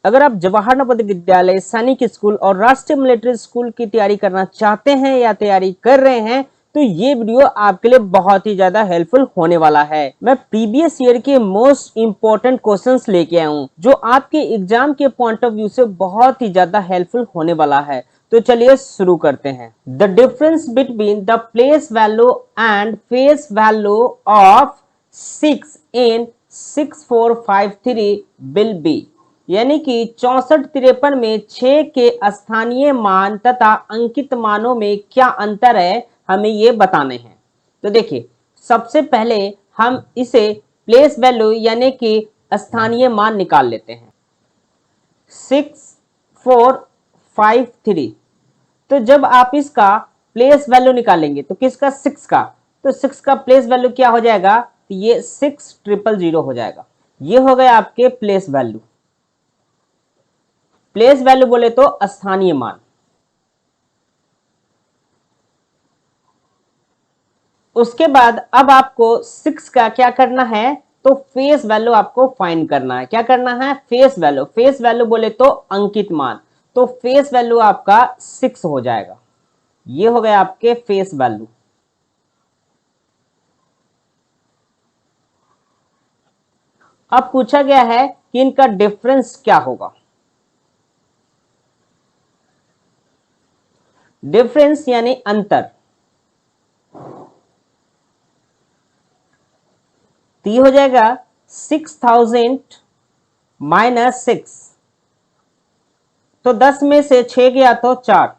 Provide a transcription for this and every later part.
अगर आप जवाहर नवोदय विद्यालय, सैनिक स्कूल और राष्ट्रीय मिलिट्री स्कूल की तैयारी करना चाहते हैं या तैयारी कर रहे हैं तो ये वीडियो आपके लिए बहुत ही ज्यादा हेल्पफुल होने वाला है। मैं प्रीवियस ईयर के मोस्ट इंपॉर्टेंट क्वेश्चंस लेके आया हूं जो आपके एग्जाम के पॉइंट ऑफ व्यू से बहुत ही ज्यादा हेल्पफुल होने वाला है। तो चलिए शुरू करते हैं। The difference between the place value and face value of 6 in 6453 will be, यानी कि 6453 में 6 के स्थानीय मान तथा अंकित मानों में क्या अंतर है, हमें ये बताने हैं। तो देखिए, सबसे पहले हम इसे प्लेस वैल्यू यानी कि स्थानीय मान निकाल लेते हैं। 6453, तो जब आप इसका प्लेस वैल्यू निकालेंगे तो किसका, 6 का, तो 6 का प्लेस वैल्यू क्या हो जाएगा, तो ये 6000 हो जाएगा। ये हो गया आपके प्लेस वैल्यू। प्लेस वैल्यू बोले तो स्थानीय मान। उसके बाद अब आपको 6 का क्या करना है, तो फेस वैल्यू आपको फाइंड करना है। क्या करना है, फेस वैल्यू। फेस वैल्यू बोले तो अंकित मान, तो फेस वैल्यू आपका 6 हो जाएगा। ये हो गया आपके फेस वैल्यू। अब पूछा गया है कि इनका डिफरेंस क्या होगा। डिफरेंस यानी अंतर। तो ये हो जाएगा 6000 -6, तो 10 में से 6 गया तो 4,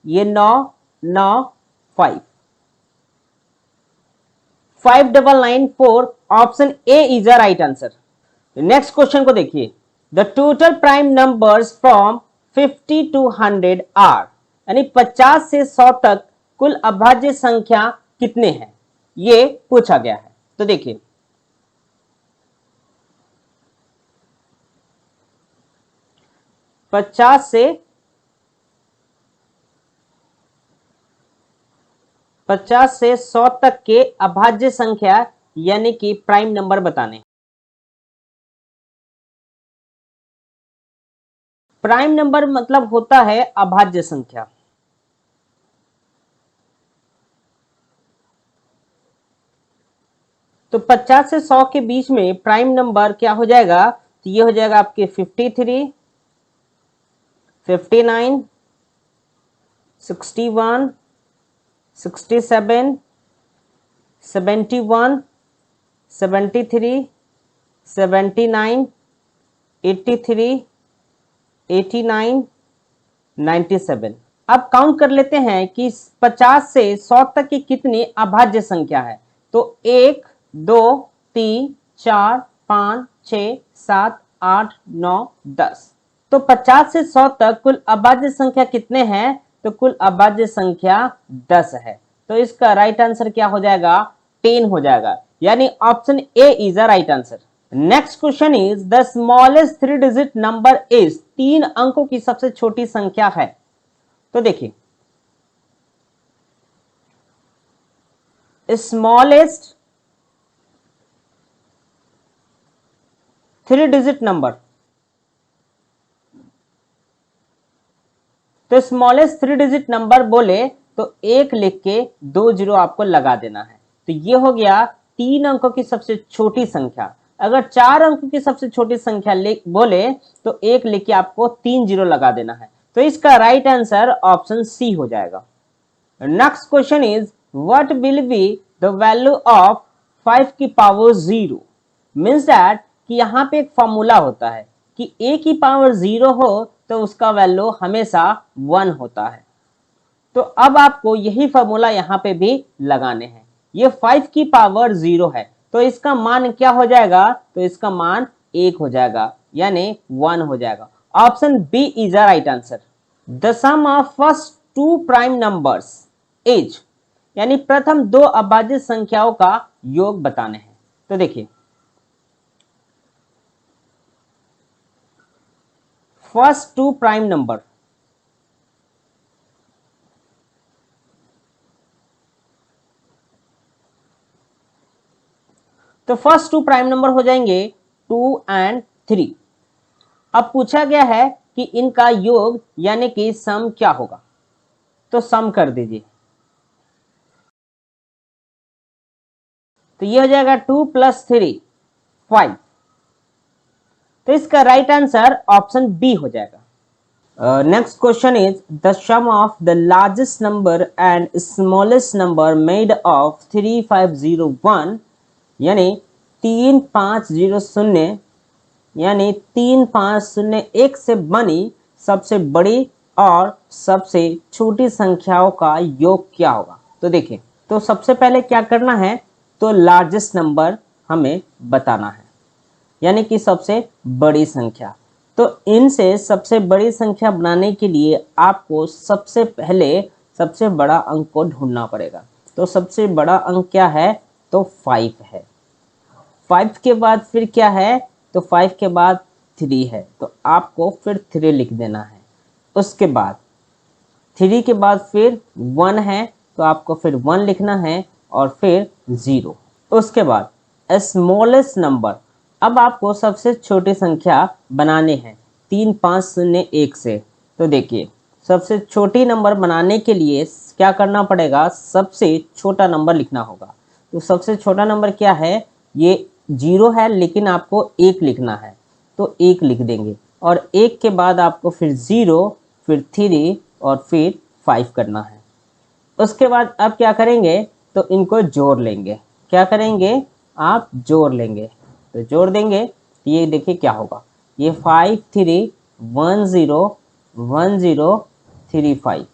ये 9 9 5 5994। Option A is a right answer. Next question को देखिए। The total prime numbers from 50 to 100 are, यानी 50 से 100 तक कुल अभाज्य संख्या कितने हैं, ये पूछा गया है। तो देखिए, पचास से 100 तक के अभाज्य संख्या यानी कि प्राइम नंबर बताने। प्राइम नंबर मतलब होता है अभाज्य संख्या। तो 50 से 100 के बीच में प्राइम नंबर क्या हो जाएगा, तो ये हो जाएगा आपके 53, 59, 61, 67, 71, 73, 79, 83, 89, 97। अब काउंट कर लेते हैं कि 50 से 100 तक की कितनी अभाज्य संख्या है। तो 1 2 3 4 5 6 7 8 9 10। तो 50 से 100 तक कुल अभाज्य संख्या कितने हैं, तो कुल अभाज्य संख्या 10 है। तो इसका राइट आंसर क्या हो जाएगा, 10 हो जाएगा, यानी option A is a right answer. Next question is the smallest 3 digit number is, 3 अंकों की सबसे छोटी संख्या है। तो देखिए, स्मॉलेस्ट 3 डिजिट नंबर, तो स्मॉलेस्ट 3 डिजिट नंबर बोले तो 1 लिख के 2 जीरो आपको लगा देना है। तो ये हो गया 3 अंकों की सबसे छोटी संख्या। अगर 4 अंकों की सबसे छोटी संख्या बोले तो 1 लिख के आपको 3 जीरो लगा देना है। तो इसका राइट आंसर ऑप्शन सी हो जाएगा। Next question is what will be the value of 5 की पावर 0। मीन्स दैट कि यहां पे एक फॉर्मूला होता है कि a की पावर 0 हो तो उसका वैल्यू हमेशा 1 होता है। तो अब आपको यही फॉर्मूला यहां पे भी लगाने हैं। ये 5 की पावर 0 है तो इसका मान क्या हो जाएगा, तो इसका मान 1 हो जाएगा, यानी 1 हो जाएगा। Option B is a right answer. The sum of first 2 prime numbers is, यानी प्रथम 2 अभाज्य संख्याओं का योग बताने हैं। तो देखिए, फर्स्ट 2 प्राइम नंबर, तो फर्स्ट 2 प्राइम नंबर हो जाएंगे 2 and 3। अब पूछा गया है कि इनका योग यानी कि सम क्या होगा, तो सम कर दीजिए। तो ये हो जाएगा 2 + 3 5। तो इसका राइट आंसर ऑप्शन बी हो जाएगा। Next question is the sum of the largest number and smallest number made of 3501 यानी 3500 यानी 3501 से बनी सबसे बड़ी और सबसे छोटी संख्याओं का योग क्या होगा। तो देखिए, तो सबसे पहले क्या करना है, तो लार्जेस्ट नंबर हमें बताना है यानी कि सबसे बड़ी संख्या। तो इनसे सबसे बड़ी संख्या बनाने के लिए आपको सबसे पहले सबसे बड़ा अंक को ढूंढना पड़ेगा। तो सबसे बड़ा अंक क्या है, तो 5 है। 5 के बाद फिर क्या है, तो 5 के बाद 3 है, तो आपको फिर 3 लिख देना है। उसके बाद 3 के बाद फिर 1 है, तो आपको फिर 1 लिखना है और फिर 0। उसके बाद स्मॉलेस्ट नंबर, अब आपको सबसे छोटी संख्या बनाने हैं 3501 से। तो देखिए, सबसे छोटी नंबर बनाने के लिए क्या करना पड़ेगा, सबसे छोटा नंबर लिखना होगा। तो सबसे छोटा नंबर क्या है, ये 0 है, लेकिन आपको 1 लिखना है, तो 1 लिख देंगे। और 1 के बाद आपको फिर 0, फिर 3 और फिर 5 करना है। उसके बाद अब क्या करेंगे, तो इनको जोड़ लेंगे। क्या करेंगे, आप जोड़ लेंगे। तो जोड़ देंगे तो ये देखिए क्या होगा, ये 5 3 1 0 1 0 3 5।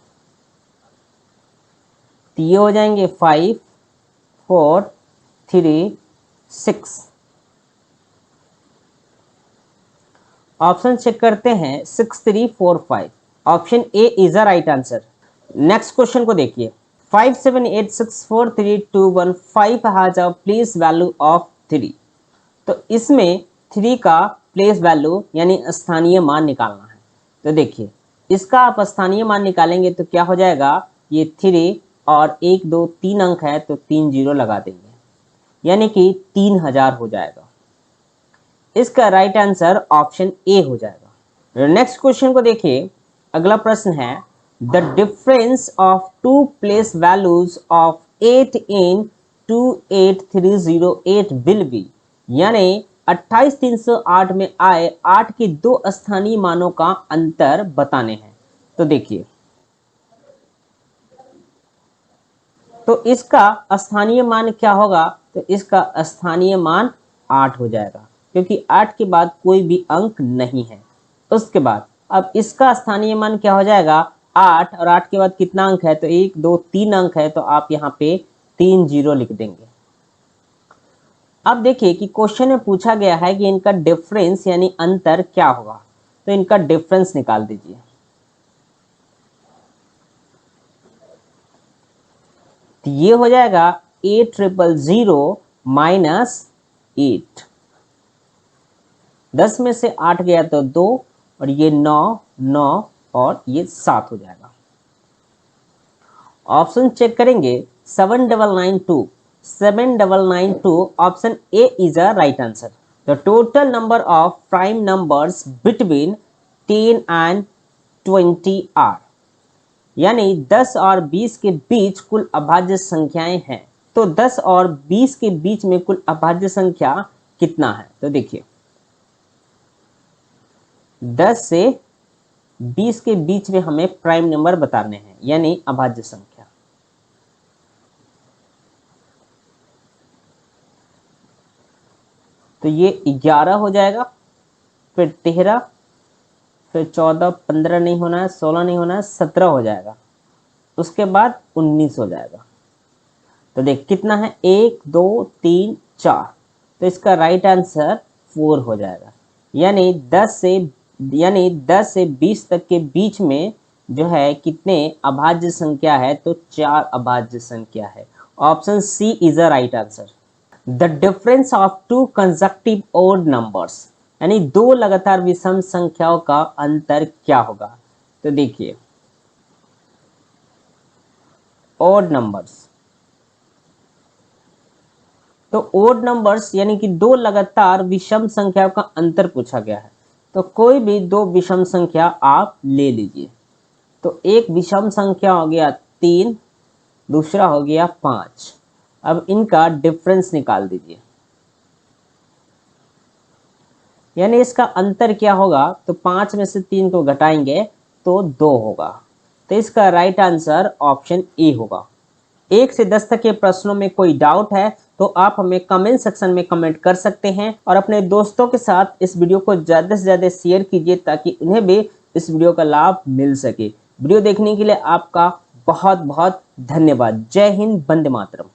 तो ये हो जाएंगे 5 4 3 6। ऑप्शन चेक करते हैं, 6 3 4 5। Option A is a right answer. Next question को देखिए, 5 7 8 6 4 3 2 1 5 has a place value of 3। तो इसमें 3 का प्लेस वैल्यू यानी स्थानीय मान निकालना है। तो देखिए, इसका आप स्थानीय मान निकालेंगे तो क्या हो जाएगा, ये 3 और 1 2 3 अंक है, तो 3 0 लगा देंगे यानी कि 3000 हो जाएगा। इसका राइट आंसर ऑप्शन ए हो जाएगा। नेक्स्ट क्वेश्चन को देखिए, अगला प्रश्न है, the difference of two place values of 8 in 28308 will be, यानी 28308 में आए 8 के 2 स्थानीय मानों का अंतर बताने हैं। तो देखिए, तो इसका स्थानीय मान क्या होगा, तो इसका स्थानीय मान 8 हो जाएगा, क्योंकि 8 के बाद कोई भी अंक नहीं है। उसके बाद अब इसका स्थानीय मान क्या हो जाएगा, 8, और 8 के बाद कितना अंक है, तो 1 2 3 अंक है, तो आप यहाँ पे 3 0 लिख देंगे। अब देखिए कि क्वेश्चन में पूछा गया है कि इनका डिफरेंस यानी अंतर क्या होगा, तो इनका डिफरेंस निकाल दीजिए। तो ये हो जाएगा 8000 माइनस 8। 10 में से 8 गया तो 2, और ये 9 9 और ये 7 हो जाएगा। ऑप्शन चेक करेंगे, 7992 option A is a right answer. The total number of prime numbers between 10 and 20 are, यानी 10 और 20 के बीच कुल अभाज्य संख्याएं हैं। तो 10 और 20 के बीच में कुल अभाज्य संख्या कितना है, तो देखिए 10 से 20 के बीच में हमें प्राइम नंबर बताने हैं यानी अभाज्य संख्या। तो ये 11 हो जाएगा, फिर 13, फिर 14 15 नहीं होना है, 16 नहीं होना है, 17 हो जाएगा। उसके बाद 19 हो जाएगा। तो देख कितना है, 1 2 3 4, तो इसका राइट आंसर 4 हो जाएगा। यानी 10 से 20 तक के बीच में जो है कितने अभाज्य संख्या है, तो 4 अभाज्य संख्या है। Option C is a right answer. The difference of two consecutive odd numbers, यानी 2 लगातार विषम संख्याओं का अंतर क्या होगा। तो देखिए, ओड नंबर्स, तो ओड नंबर्स यानी कि 2 लगातार विषम संख्याओं का अंतर पूछा गया है। तो कोई भी दो विषम संख्या आप ले लीजिए। तो एक विषम संख्या हो गया 3, दूसरा हो गया 5। अब इनका डिफरेंस निकाल दीजिए, यानी इसका अंतर क्या होगा। तो 5 में से 3 को घटाएंगे तो 2 होगा। तो इसका राइट आंसर ऑप्शन ए होगा। 1 से 10 तक के प्रश्नों में कोई डाउट है तो आप हमें कमेंट सेक्शन में कमेंट कर सकते हैं, और अपने दोस्तों के साथ इस वीडियो को ज़्यादा से ज़्यादा शेयर कीजिए ताकि उन्हें भी इस वीडियो का लाभ मिल सके। वीडियो देखने के लिए आपका बहुत बहुत धन्यवाद। जय हिंद, वंदे मातरम।